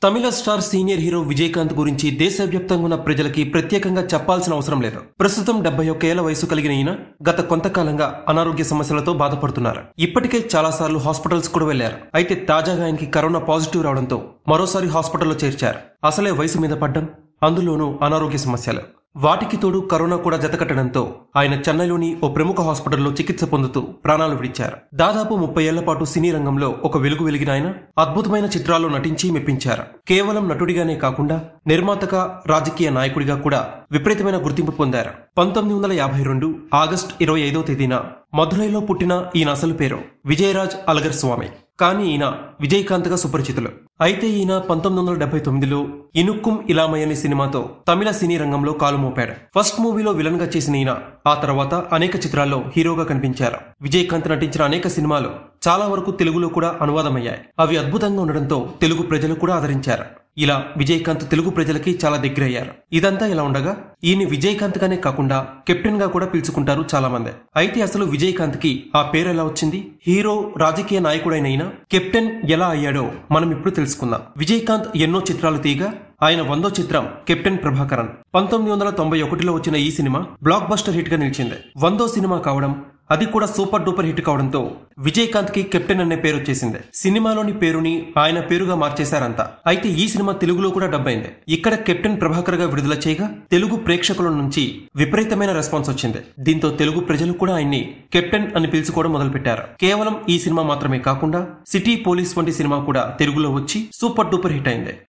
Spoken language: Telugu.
తమిళ స్టార్ సీనియర్ హీరో విజయకాంత్ గురించి దేశవ్యాప్తంగా ఉన్న ప్రజలకి ప్రత్యేకంగా చెప్పాల్సిన అవసరం లేదు. ప్రస్తుతం 71 ఏళ్ల వయసు కలిగిన ఈయన గత కొంతకాలంగా అనారోగ్య సమస్యలతో బాధపడుతున్నారు. ఇప్పటికే చాలాసార్లు హాస్పిటల్స్ కూడా వెళ్లారు. అయితే తాజాగా ఆయనకి కరోనా పాజిటివ్ రావడంతో మరోసారి హాస్పిటల్లో చేర్చారు. అసలే వయసు మీద పడ్డం, అందులోనూ అనారోగ్య సమస్యలు, వాటికి తోడు కరోనా కూడా జతకట్టడంతో ఆయన చెన్నైలోని ఓ ప్రముఖ హాస్పిటల్లో చికిత్స పొందుతూ ప్రాణాలు విడిచారు. దాదాపు 30 ఏళ్ల పాటు సినీ రంగంలో ఒక వెలుగు వెలిగిన ఆయన అద్భుతమైన చిత్రాల్లో నటించి మెప్పించారు. కేవలం నటుడిగానే కాకుండా నిర్మాతగా, రాజకీయ నాయకుడిగా కూడా విపరీతమైన గుర్తింపు పొందారు. 1952 ఆగస్టు 25వ తేదీన మధురైలో పుట్టిన ఈయన అసలు పేరు విజయరాజ్ అలగర్ స్వామి. కానీ ఈయన విజయకాంత్ గా సుపరిచితులు. అయితే ఈయన 1979లో ఇనుక్కుం ఇలామై అనే సినిమాతో తమిళ సినీ రంగంలో కాలు మోపాడు. ఫస్ట్ మూవీలో విలన్ గా చేసిన ఈయన ఆ తర్వాత అనేక చిత్రాల్లో హీరోగా కనిపించారు. విజయకాంత్ నటించిన అనేక సినిమాలు చాలా వరకు తెలుగులో కూడా అనువాదమయ్యాయి. అవి అద్భుతంగా ఉండడంతో తెలుగు ప్రజలు కూడా ఆదరించారు. ఇలా విజయకాంత్ తెలుగు ప్రజలకి చాలా దగ్గరయ్యారు. ఇదంతా ఇలా ఉండగా ఈయన విజయకాంత్ గానే కాకుండా కెప్టెన్ గా కూడా పిలుచుకుంటారు చాలా మంది. అయితే అసలు విజయకాంత్ కి ఆ పేరు ఎలా వచ్చింది? హీరో, రాజకీయ నాయకుడైన ఈయన కెప్టెన్ ఎలా అయ్యాడో మనం ఇప్పుడు తెలుసుకుందాం. విజయకాంత్ ఎన్నో చిత్రాలు తీయగా ఆయన 100వ చిత్రం కెప్టెన్ ప్రభాకరన్. 1991లో వచ్చిన ఈ సినిమా బ్లాక్ బస్టర్ హిట్ గా నిలిచింది. 100వ సినిమా కావడం, అది కూడా సూపర్ డూపర్ హిట్ కావడంతో విజయకాంత్ కి కెప్టెన్ అనే పేరు వచ్చేసింది. సినిమాలోని పేరుని ఆయన పేరుగా మార్చేశారంతా. అయితే ఈ సినిమా తెలుగులో కూడా డబ్ అయింది. ఇక్కడ కెప్టెన్ ప్రభాకర్ గా విడుదల చేయగా తెలుగు ప్రేక్షకుల నుంచి విపరీతమైన రెస్పాన్స్ వచ్చింది. దీంతో తెలుగు ప్రజలు కూడా ఆయన్ని కెప్టెన్ అని పిలుచుకోవడం మొదలుపెట్టారు. కేవలం ఈ సినిమా మాత్రమే కాకుండా సిటీ పోలీస్ వంటి సినిమా కూడా తెలుగులో వచ్చి సూపర్ డూపర్ హిట్ అయింది.